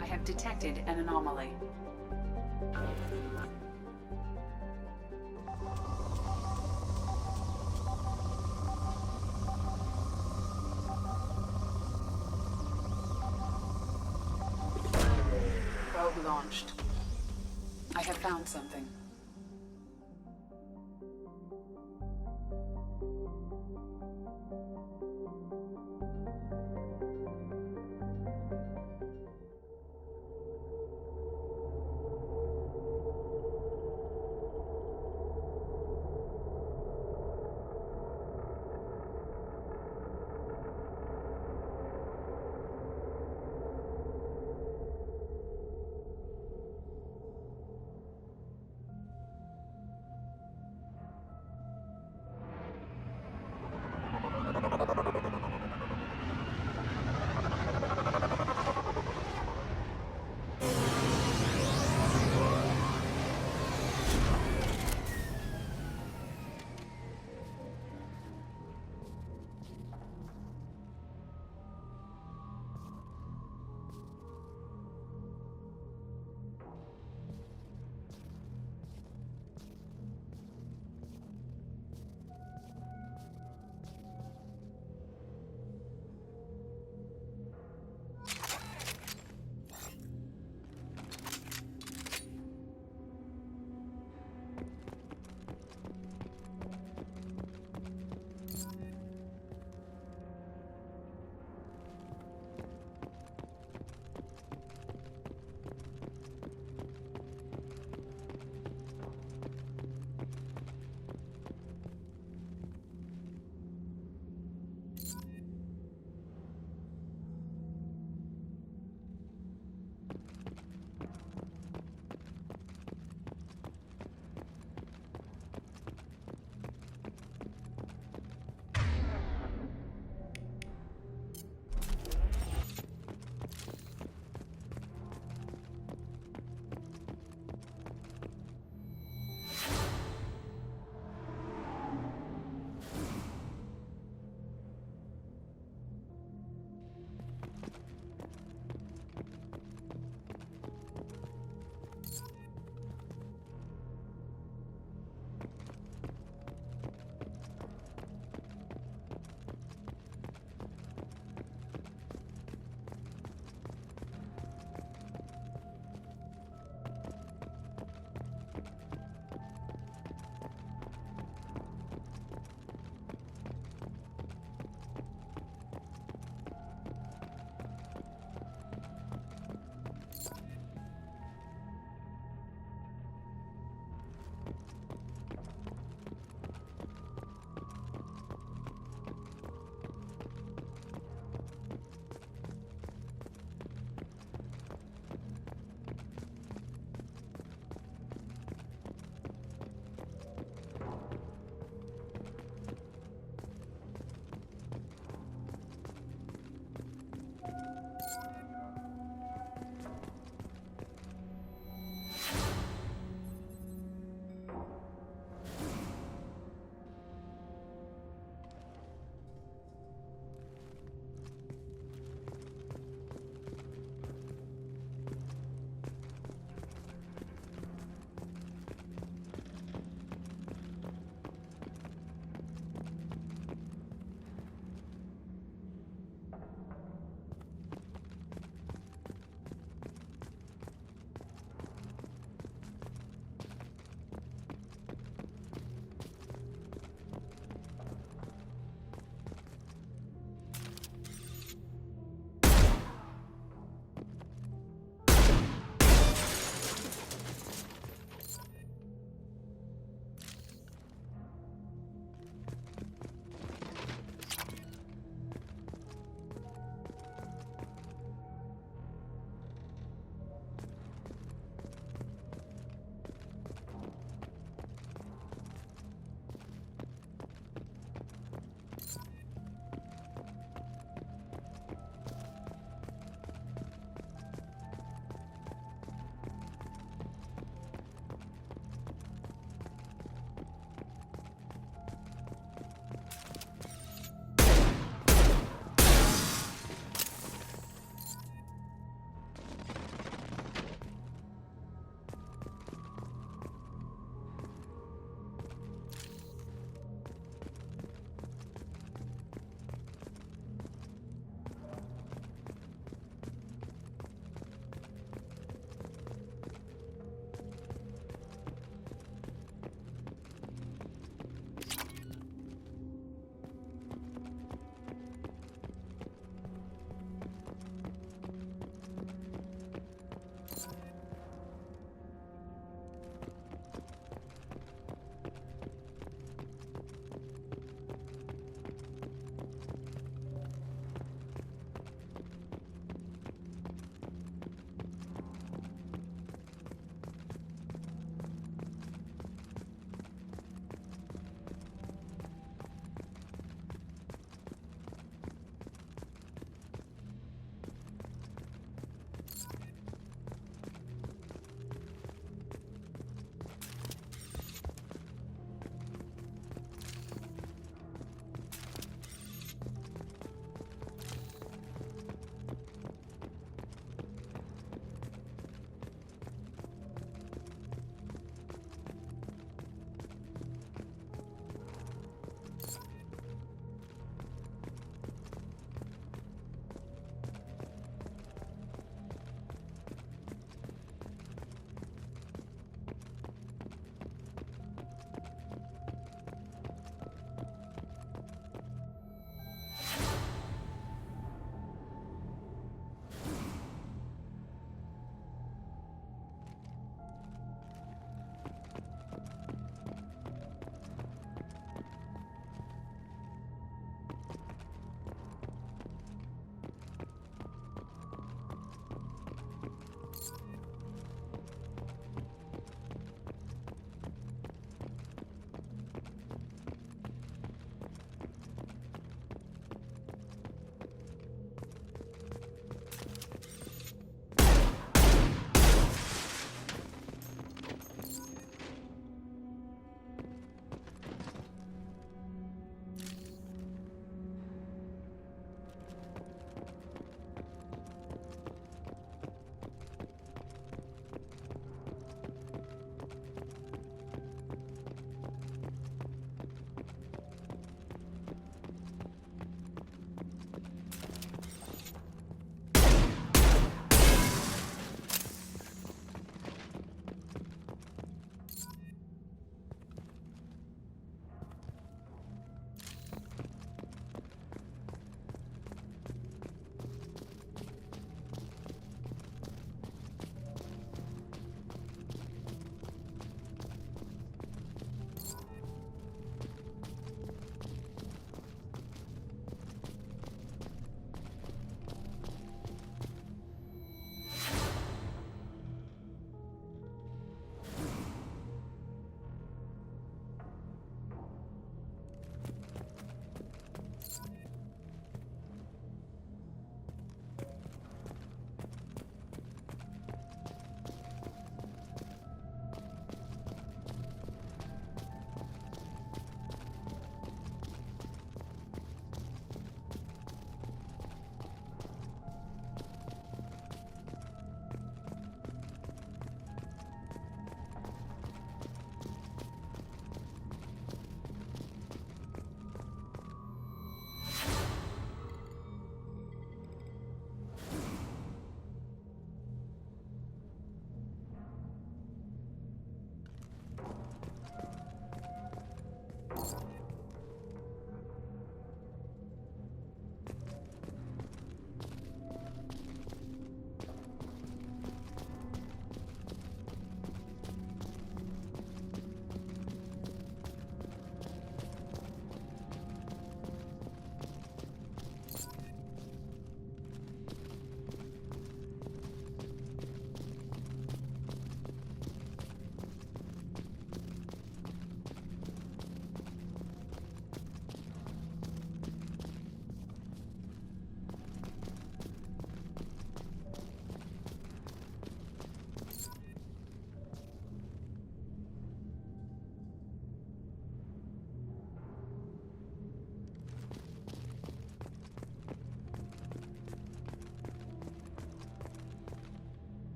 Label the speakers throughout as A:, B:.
A: I have detected an anomaly. Probe launched. I have found something.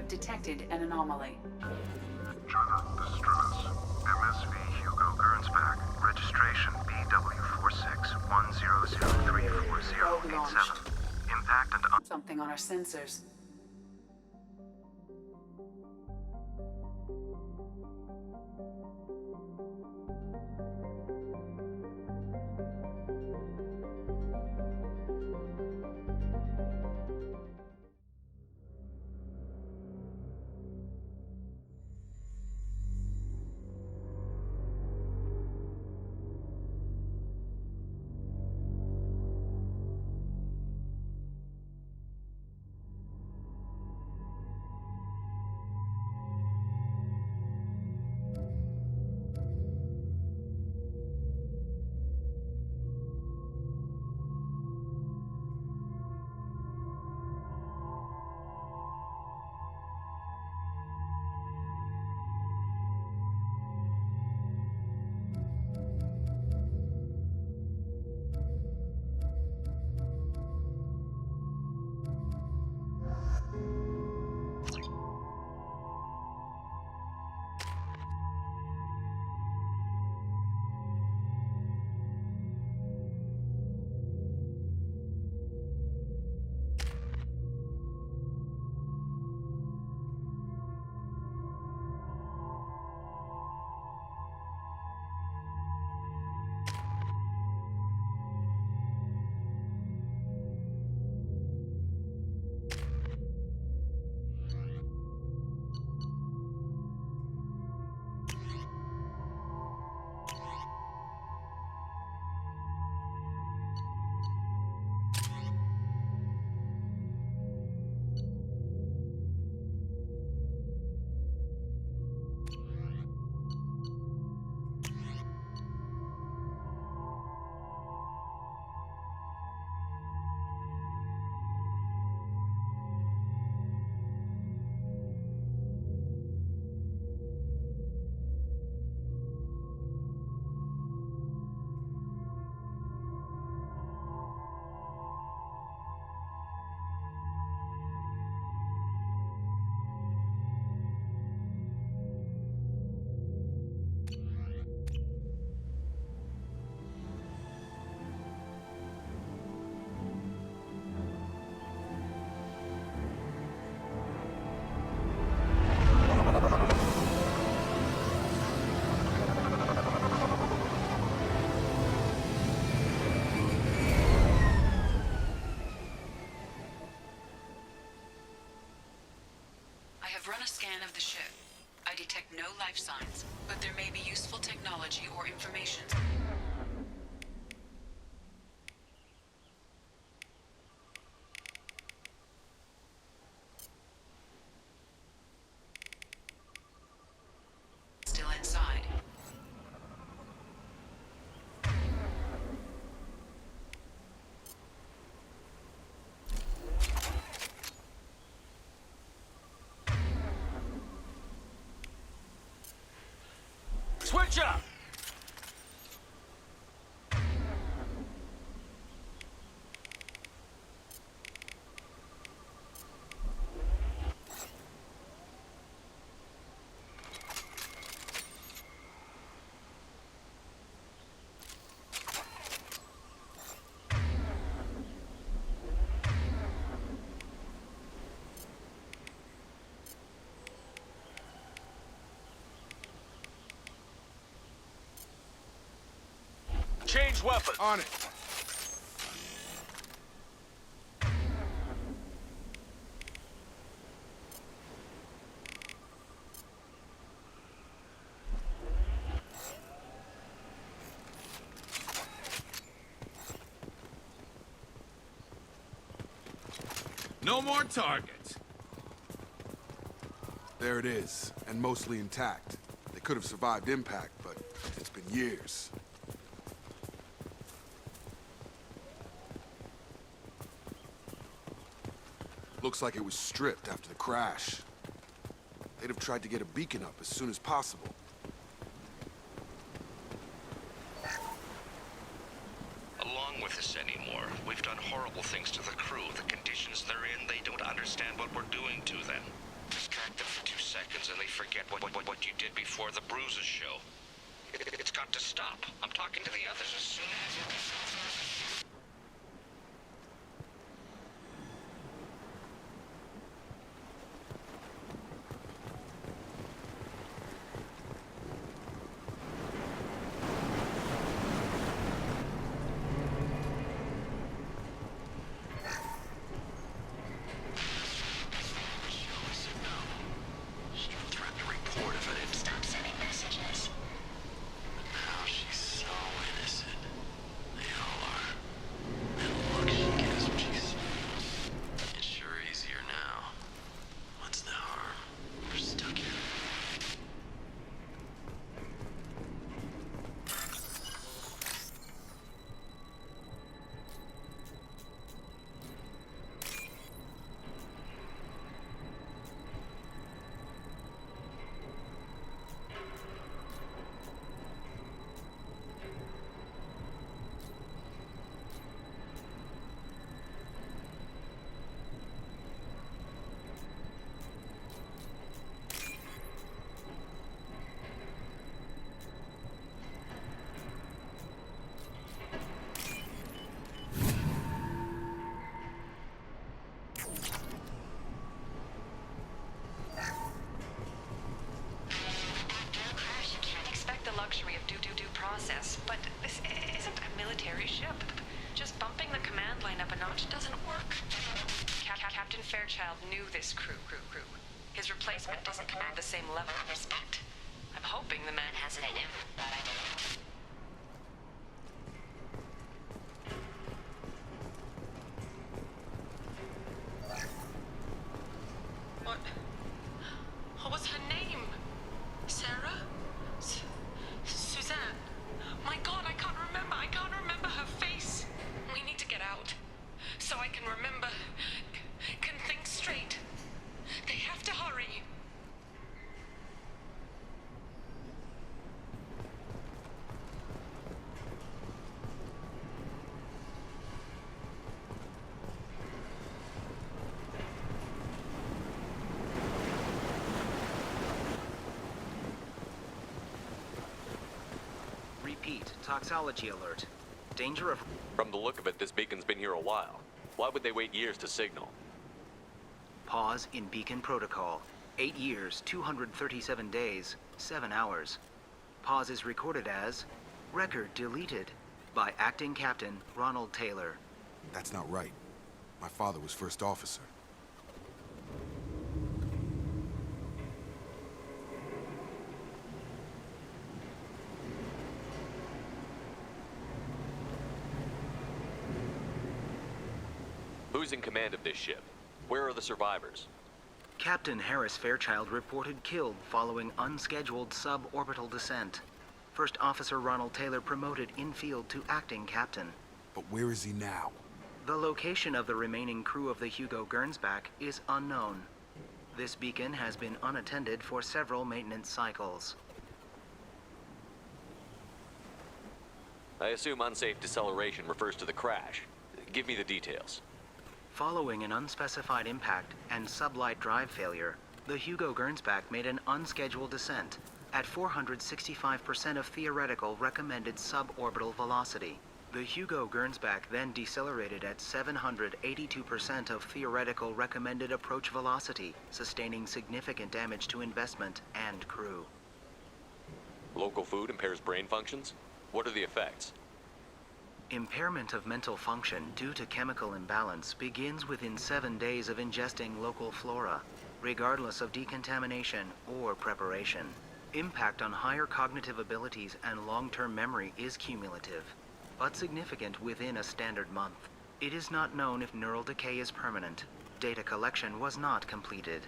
A: have detected an anomaly.
B: China, this is Trimmins. MSV Hugo Gernsback. Registration BW4610034087. Impact and...
A: Something on our sensors. Run a scan of the ship. I detect no life signs, but there may be useful technology or information. Still inside.
C: Switch up! Change weapons.
D: On it.
E: No more targets.
D: There it is, and mostly intact. They could have survived impact, but it's been years. Looks like it was stripped after the crash. They'd have tried to get a beacon up as soon as possible.
F: Along with us anymore. We've done horrible things to the crew. The conditions they're in, they don't understand what we're doing to them. Just try seconds and they forget what you did before the bruises show. It's got to stop. I'm talking to the others as soon as...
A: Luxury of due process, but this isn't a military ship. Just bumping the command line up a notch doesn't work. Captain Fairchild knew this crew. His replacement doesn't command the same level of respect. I'm hoping the man has it in him, but I don't. What was her name? Sarah? Suzanne? My God, I can't remember her face. We need to get out, so I can remember, can think straight. They have to hurry.
G: Repeat, toxology alert. Danger of...
C: From the look of it, this beacon's been here a while. Why would they wait years to signal?
G: Pause in beacon protocol. 8 years, 237 days, 7 hours. Pause is recorded as... Record deleted by Acting Captain Ronald Taylor.
D: That's not right. My father was first officer.
C: Who's in command of this ship? Where are the survivors?
G: Captain Harris Fairchild reported killed following unscheduled suborbital descent. First Officer Ronald Taylor promoted in-field to acting captain.
D: But where is he now?
G: The location of the remaining crew of the Hugo Gernsback is unknown. This beacon has been unattended for several maintenance cycles.
C: I assume unsafe deceleration refers to the crash. Give me the details.
G: Following an unspecified impact and sublight drive failure, the Hugo Gernsback made an unscheduled descent at 465% of theoretical recommended suborbital velocity. The Hugo Gernsback then decelerated at 782% of theoretical recommended approach velocity, sustaining significant damage to investment and crew.
C: Local food impairs brain functions? What are the effects?
G: Impairment of mental function due to chemical imbalance begins within 7 days of ingesting local flora, regardless of decontamination or preparation. Impact on higher cognitive abilities and long-term memory is cumulative, but significant within a standard month. It is not known if neural decay is permanent. Data collection was not completed.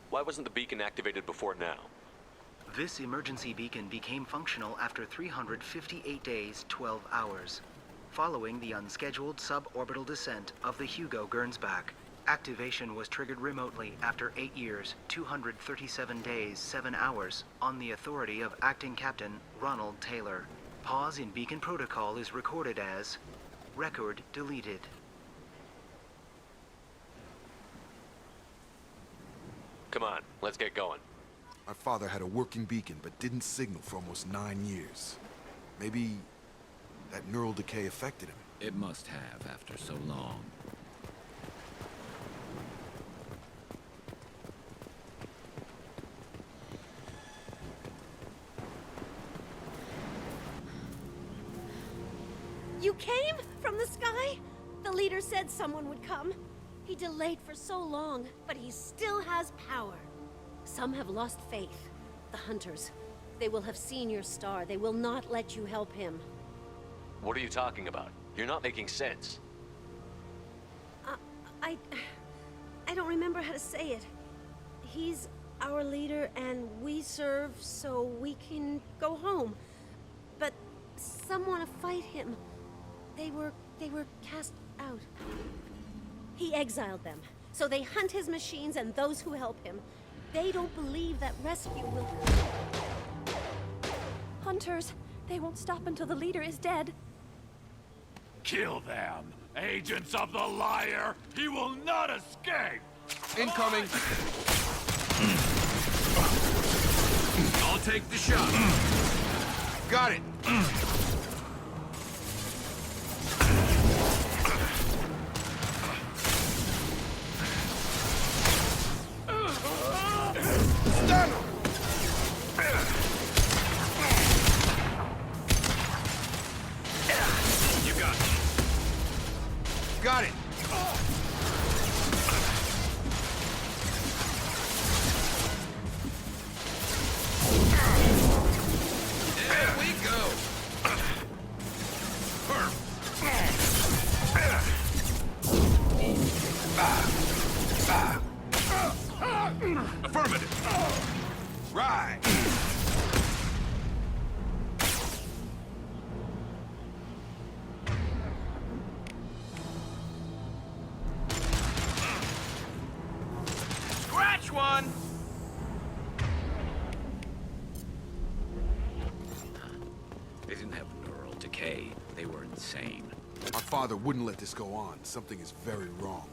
C: Why wasn't the beacon activated before now?
G: This emergency beacon became functional after 358 days, 12 hours, following the unscheduled suborbital descent of the Hugo Gernsback. Activation was triggered remotely after 8 years, 237 days, 7 hours, on the authority of Acting Captain Ronald Taylor. Pause in beacon protocol is recorded as record deleted.
C: Come on, let's get going.
D: My father had a working beacon, but didn't signal for almost 9 years. Maybe that neural decay affected him.
H: It must have after so long.
I: You came from the sky? The leader said someone would come. He delayed for so long, but he still has power. Some have lost faith. The Hunters. They will have seen your star. They will not let you help him.
C: What are you talking about? You're not making sense.
I: I don't remember how to say it. He's our leader, and we serve so we can go home. But some want to fight him. They were cast out. He exiled them, so they hunt his machines and those who help him. They don't believe that rescue will come.
J: Hunters, they won't stop until the leader is dead.
E: Kill them! Agents of the liar! He will not escape!
D: Incoming!
E: I'll take the shot.
D: Got it! Stun him!
E: You got it.
D: Got it!
E: There we go. Affirmative.
D: Right!
E: Scratch one!
H: They didn't have neural decay. They were insane.
D: My father wouldn't let this go on. Something is very wrong.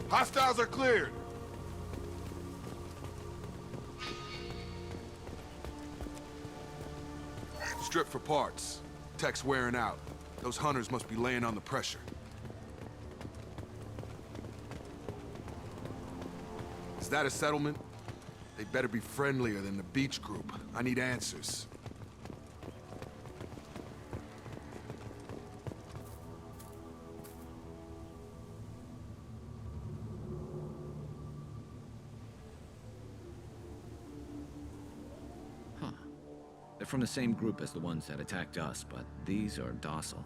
D: Hostiles are cleared! Strip for parts. Tech's wearing out. Those hunters must be laying on the pressure. Is that a settlement? They better be friendlier than the Beach Group. I need answers.
H: They're from the same group as the ones that attacked us, but these are docile.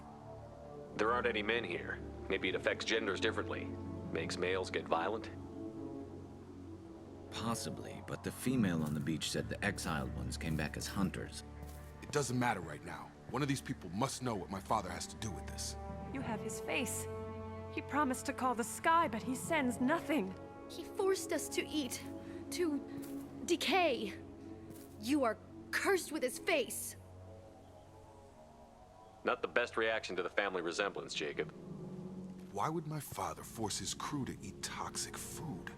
C: There aren't any men here. Maybe it affects genders differently. Makes males get violent?
H: Possibly, but the female on the beach said the exiled ones came back as hunters.
D: It doesn't matter right now. One of these people must know what my father has to do with this.
J: You have his face. He promised to call the sky, but he sends nothing.
I: He forced us to eat, to decay. You are cursed with his face.
C: Not the best reaction to the family resemblance, Jacob.
D: Why would my father force his crew to eat toxic food?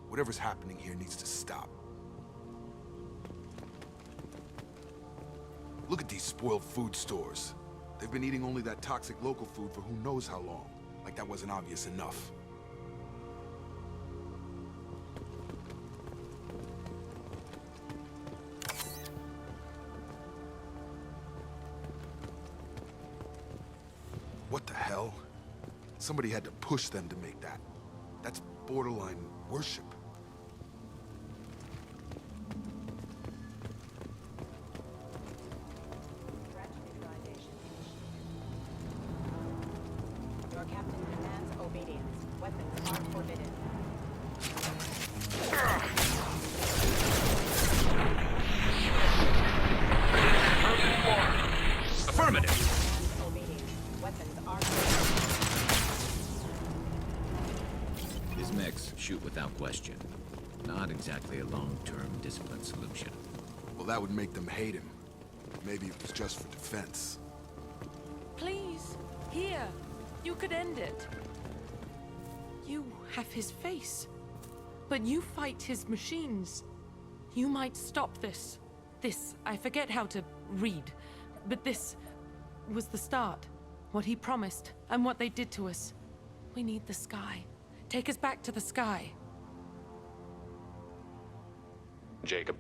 D: Whatever's happening here needs to stop. Look at these spoiled food stores. They've been eating only that toxic local food for who knows how long. Like that wasn't obvious enough. What the hell? Somebody had to push them to make that. That's borderline worship.
K: Your captain demands obedience. Weapons are forbidden.
E: Affirmative.
K: Obedience. Weapons are forbidden.
H: His mechs shoot without question. Not exactly a long-term discipline solution.
D: Well, that would make them hate him. Maybe it was just for defense.
J: Please, here. You could end it. You have his face. But you fight his machines. You might stop this. This, I forget how to read. But this was the start. What he promised, and what they did to us. We need the sky. Take us back to the sky.
C: Jacob,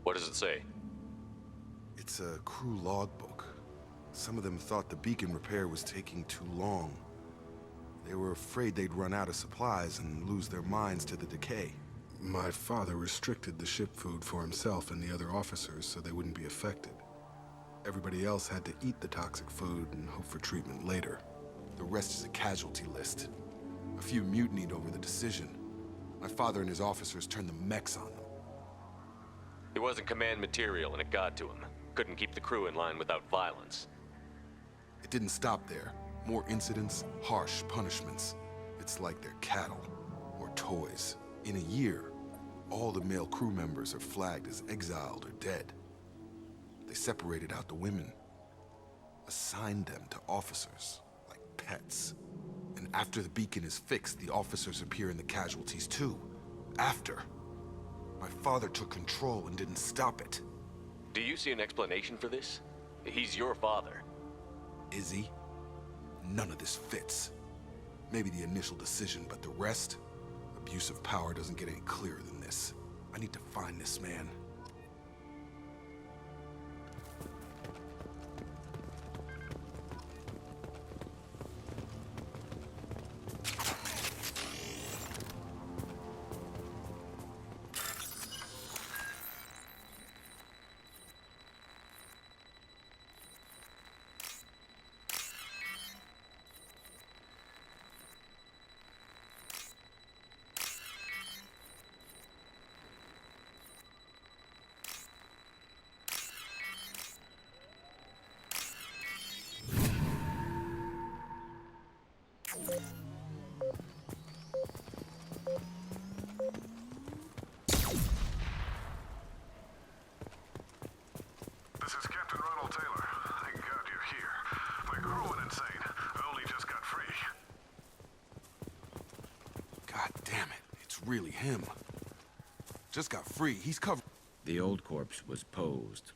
C: what does it say?
D: It's a crew logbook. Some of them thought the beacon repair was taking too long. They were afraid they'd run out of supplies and lose their minds to the decay. My father restricted the ship food for himself and the other officers so they wouldn't be affected. Everybody else had to eat the toxic food and hope for treatment later. The rest is a casualty list. A few mutinied over the decision. My father and his officers turned the mechs on them.
C: He wasn't command material and it got to him. Couldn't keep the crew in line without violence.
D: It didn't stop there. More incidents, harsh punishments. It's like they're cattle or toys. In a year, all the male crew members are flagged as exiled or dead. They separated out the women, assigned them to officers, like pets. And after the beacon is fixed, the officers appear in the casualties too. After. My father took control and didn't stop it.
C: Do you see an explanation for this? He's your father.
D: Is he? None of this fits. Maybe the initial decision, but the rest? Abuse of power doesn't get any clearer than this. I need to find this man.
B: This is Captain Ronald Taylor. Thank God you're here. My crew went insane. I only just got free.
D: God damn it, it's really him. Just got free, he's covered.
H: The old corpse was posed,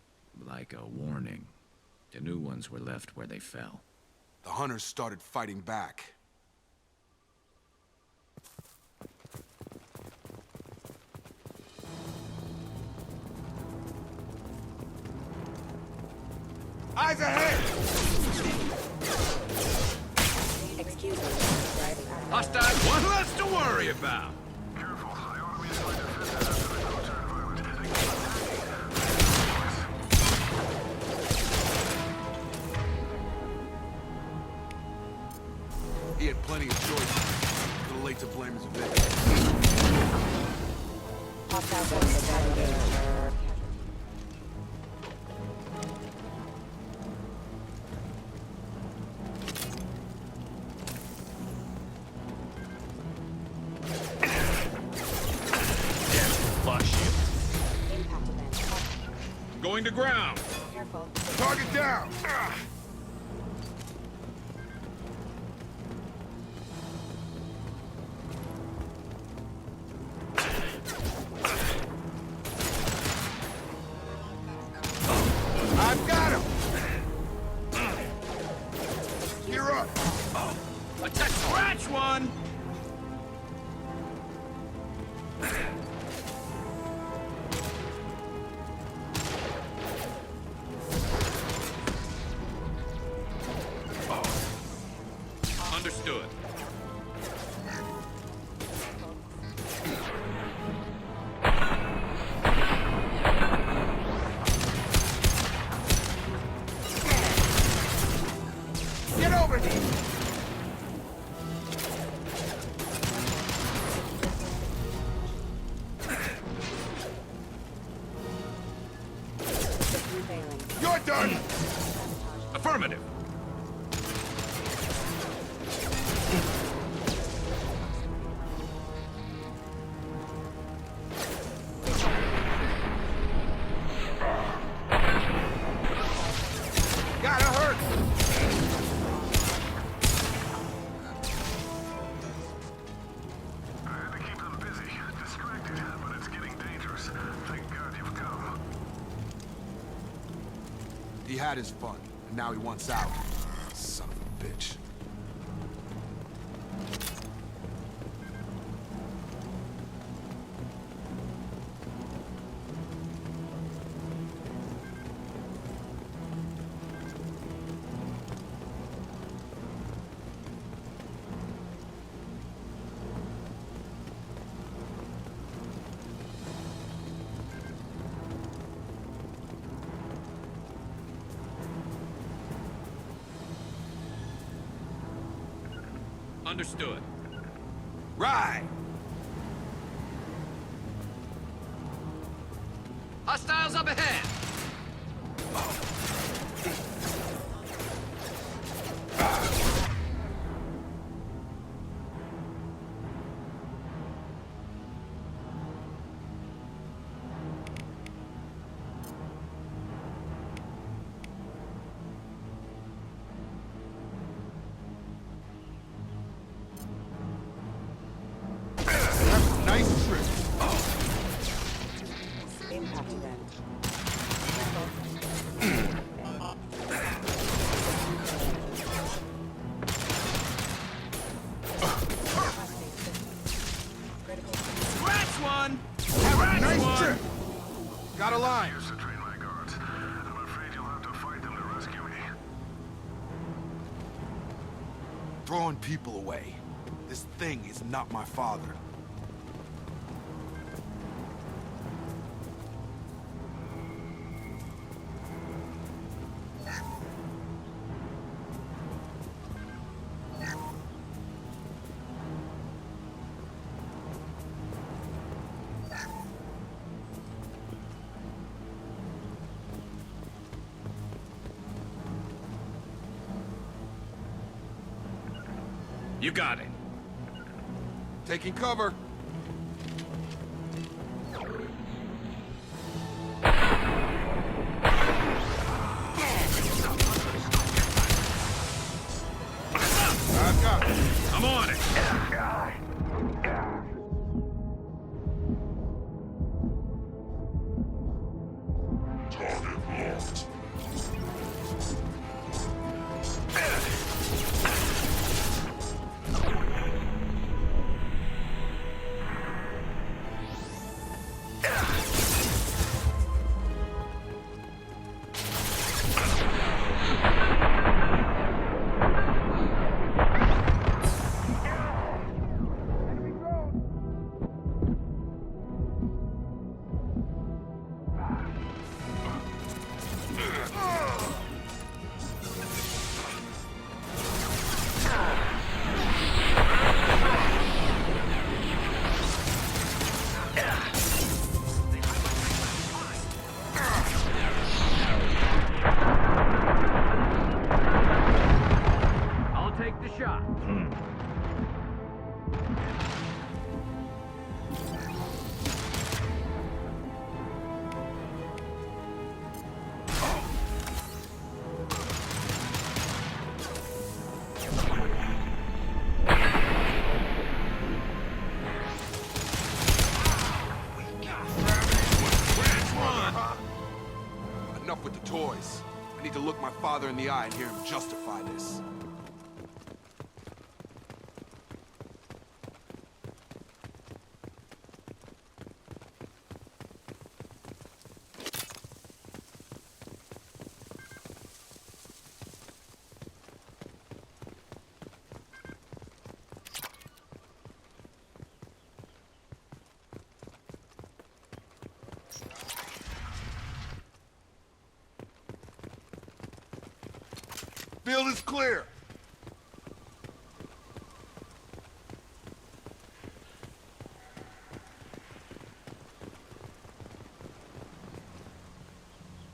H: like a warning. The new ones were left where they fell.
D: The hunters started fighting back. Eyes ahead!
K: Excuse me.
E: Hostile, one less to worry about.
B: Careful. I automated my defenses after the military environment. They keep attacking.
D: He had plenty of choices. A little late to blame his victim.
K: Hostile forces have engaged. Impact event.
E: Going to ground.
K: Careful.
D: Target down! I've got him! You're up!
E: Let's scratch one. Understood.
D: Get over here!
K: Repairing.
D: You're done!
E: Affirmative.
D: Gotta hurt! He had his fun, and now he wants out. Son of a bitch.
E: Understood.
D: Right!
E: Hostiles up ahead!
D: Nice trip.
K: Impact event.
E: Scratch one!
D: Nice trip. Got a line.
B: Used to train my guards. I'm afraid you'll have to fight them to rescue me.
D: Throwing people away. This thing is not my father.
E: You got it.
D: Taking cover. I've got it.
E: I'm on it. I'll take the shot.
D: Enough with the toys. I need to look my father in the eye and hear him justify this. Field is clear.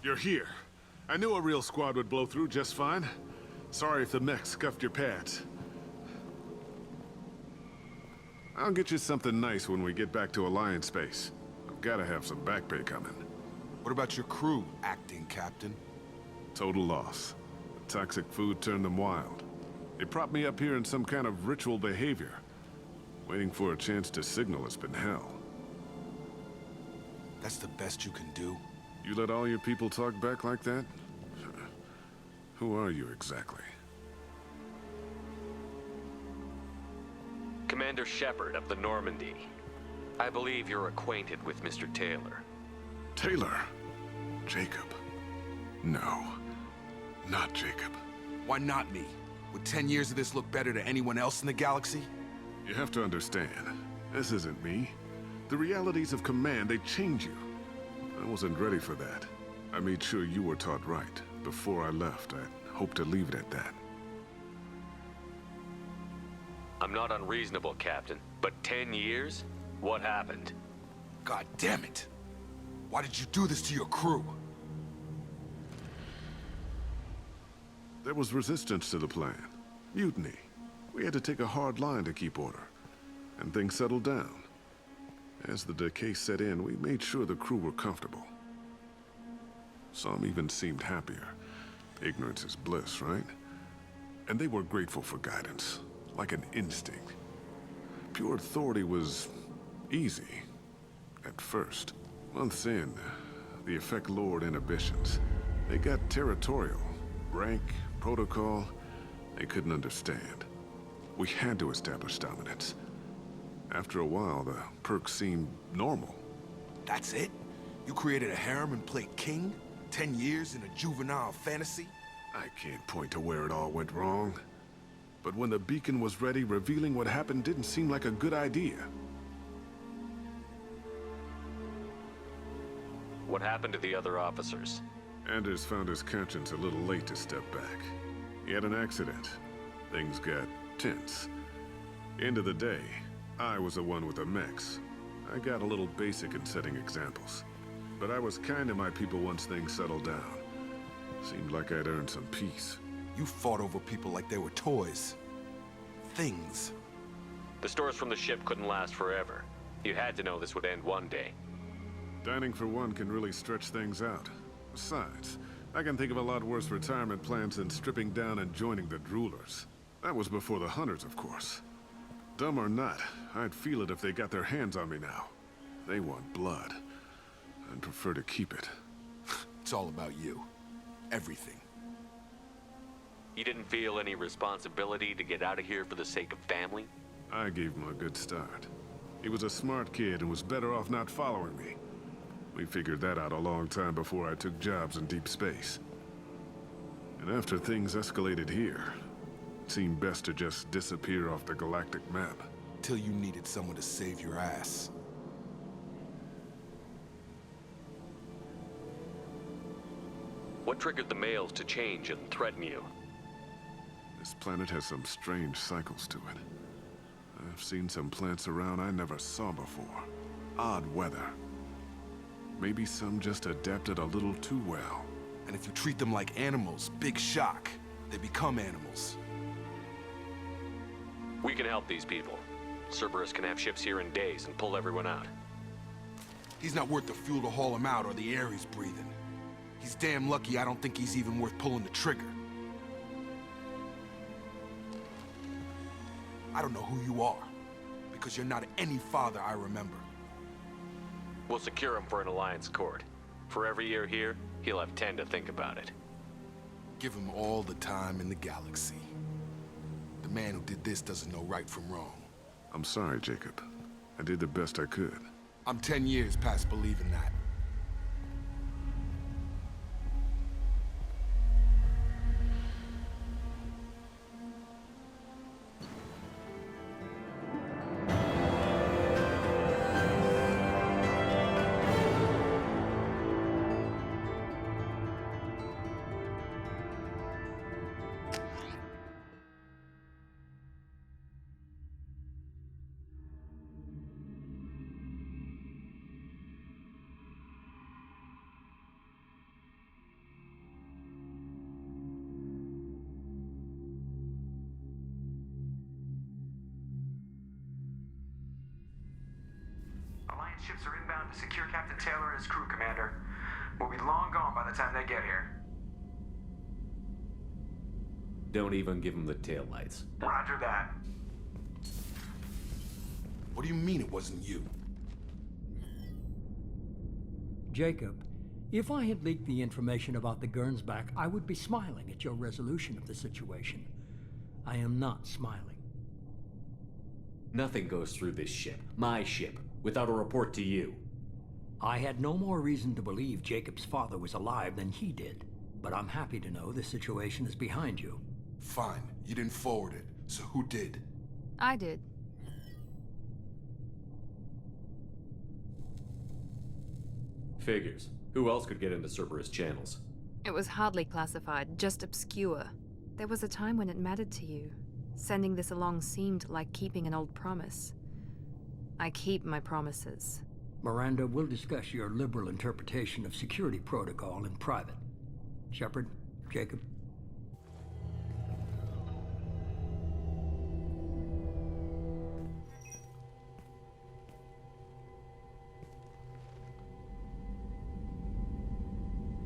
B: You're here. I knew a real squad would blow through just fine. Sorry if the mech scuffed your pads. I'll get you something nice when we get back to Alliance base. I've gotta have some back pay coming.
D: What about your crew, acting captain?
B: Total loss. The toxic food turned them wild. They propped me up here in some kind of ritual behavior. Waiting for a chance to signal has been hell.
D: That's the best you can do?
B: You let all your people talk back like that? Who are you exactly?
C: Commander Shepard of the Normandy. I believe you're acquainted with Mr. Taylor.
B: Taylor? Jacob? No, not Jacob.
D: Why not me? Would 10 years of this look better to anyone else in the galaxy?
B: You have to understand, this isn't me. The realities of command, they change you. I wasn't ready for that. I made sure you were taught right. Before I left, I hoped to leave it at that.
C: I'm not unreasonable, Captain, but 10 years? What happened?
D: God damn it! Why did you do this to your crew?
B: There was resistance to the plan. Mutiny. We had to take a hard line to keep order. And things settled down. As the decay set in, we made sure the crew were comfortable. Some even seemed happier. Ignorance is bliss, right? And they were grateful for guidance, like an instinct. Pure authority was easy, at first. Months in, the effect lowered inhibitions. They got territorial. Rank, protocol, they couldn't understand. We had to establish dominance. After a while, the perks seemed normal.
D: That's it? You created a harem and played king? 10 years in a juvenile fantasy?
B: I can't point to where it all went wrong. But when the beacon was ready, revealing what happened didn't seem like a good idea.
C: What happened to the other officers?
B: Anders found his conscience a little late to step back. He had an accident. Things got tense. End of the day, I was the one with the mechs. I got a little basic in setting examples. But I was kind to my people once things settled down. Seemed like I'd earned some peace.
D: You fought over people like they were toys. Things.
C: The stores from the ship couldn't last forever. You had to know this would end one day.
B: Dining for one can really stretch things out. Besides, I can think of a lot worse retirement plans than stripping down and joining the Droolers. That was before the Hunters, of course. Dumb or not, I'd feel it if they got their hands on me now. They want blood. I'd prefer to keep it.
D: It's all about you. Everything.
C: You didn't feel any responsibility to get out of here for the sake of family?
B: I gave him a good start. He was a smart kid and was better off not following me. We figured that out a long time before I took jobs in deep space. And after things escalated here, it seemed best to just disappear off the galactic map.
D: Till you needed someone to save your ass.
C: What triggered the males to change and threaten you?
B: This planet has some strange cycles to it. I've seen some plants around I never saw before. Odd weather. Maybe some just adapted a little too well.
D: And if you treat them like animals, big shock. They become animals.
C: We can help these people. Cerberus can have ships here in days and pull everyone out.
D: He's not worth the fuel to haul him out or the air he's breathing. He's damn lucky I don't think he's even worth pulling the trigger. I don't know who you are, because you're not any father I remember.
C: We'll secure him for an Alliance court. For every year here, he'll have 10 to think about it.
D: Give him all the time in the galaxy. The man who did this doesn't know right from wrong.
B: I'm sorry, Jacob. I did the best I could.
D: I'm 10 years past believing that.
L: Alliance ships are inbound to secure Captain Taylor and his crew, Commander. We'll be long gone by the time they get here.
H: Don't even give him the taillights.
L: Roger that.
D: What do you mean it wasn't you?
M: Jacob, If I had leaked the information about the Gernsback, I would be smiling at your resolution of the situation. I am not smiling.
N: Nothing goes through this ship, my ship, without a report to you.
M: I had no more reason to believe Jacob's father was alive than he did, but I'm happy to know the situation is behind you.
D: Fine, you didn't forward it, so who did?
O: I did.
N: Figures. Who else could get into Cerberus channels?
O: It was hardly classified, just obscure. There was a time when it mattered to you. Sending this along seemed like keeping an old promise. I keep my promises.
M: Miranda, we'll discuss your liberal interpretation of security protocol in private. Shepard, Jacob.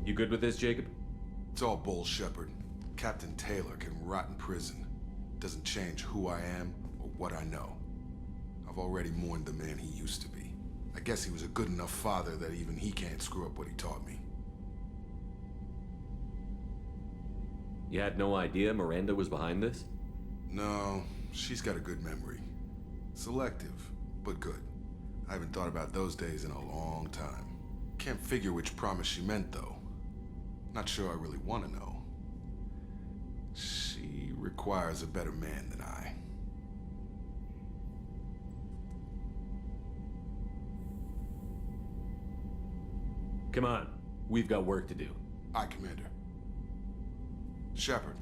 N: You good with this, Jacob?
D: It's all bull, Shepard. Captain Taylor can rot in prison. Doesn't change who I am or what I know. I've already mourned the man he used to be. I guess he was a good enough father that even he can't screw up what he taught me.
N: You had no idea Miranda was behind this?
D: No, she's got a good memory. Selective, but good. I haven't thought about those days in a long time. Can't figure which promise she meant, though. Not sure I really want to know. She requires a better man than I.
N: Come on, we've got work to do.
D: Aye, Commander. Shepard,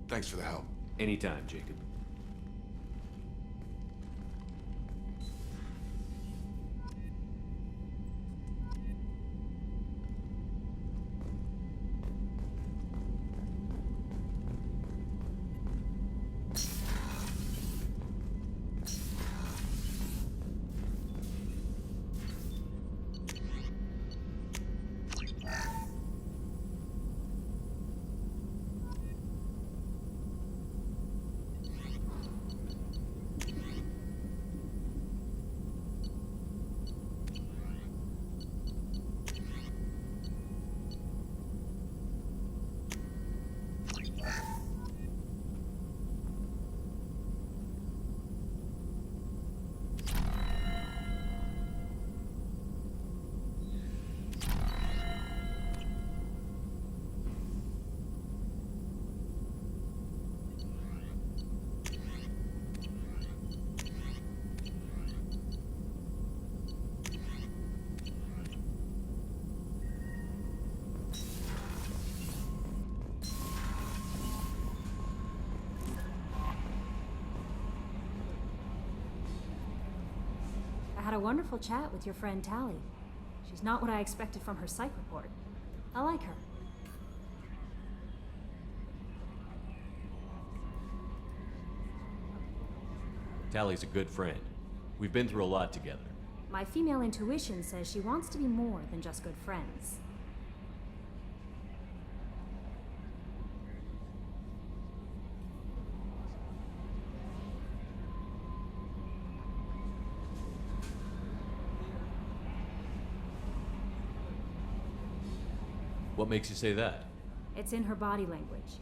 D: thanks for the help.
N: Anytime, Jacob.
P: I had a wonderful chat with your friend Tally. She's not what I expected from her psych report. I like her.
N: Tally's a good friend. We've been through a lot together.
P: My female intuition says she wants to be more than just good friends.
N: What makes you say that?
P: It's in her body language.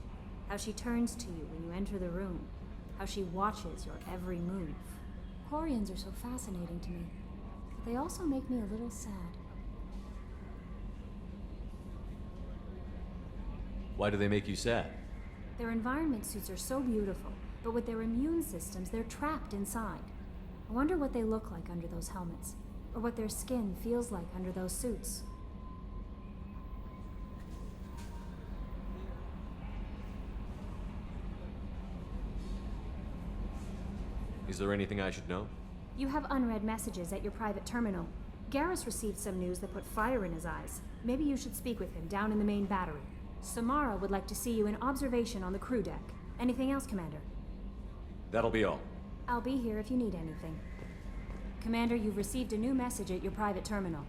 P: How she turns to you when you enter the room. How she watches your every move. Quarians are so fascinating to me, but they also make me a little sad.
N: Why do they make you sad?
P: Their environment suits are so beautiful, but with their immune systems, they're trapped inside. I wonder what they look like under those helmets, or what their skin feels like under those suits.
N: Is there anything I should know?
P: You have unread messages at your private terminal. Garrus received some news that put fire in his eyes. Maybe you should speak with him down in the main battery. Samara would like to see you in observation on the crew deck. Anything else, Commander?
N: That'll be all.
P: I'll be here if you need anything. Commander, you've received a new message at your private terminal.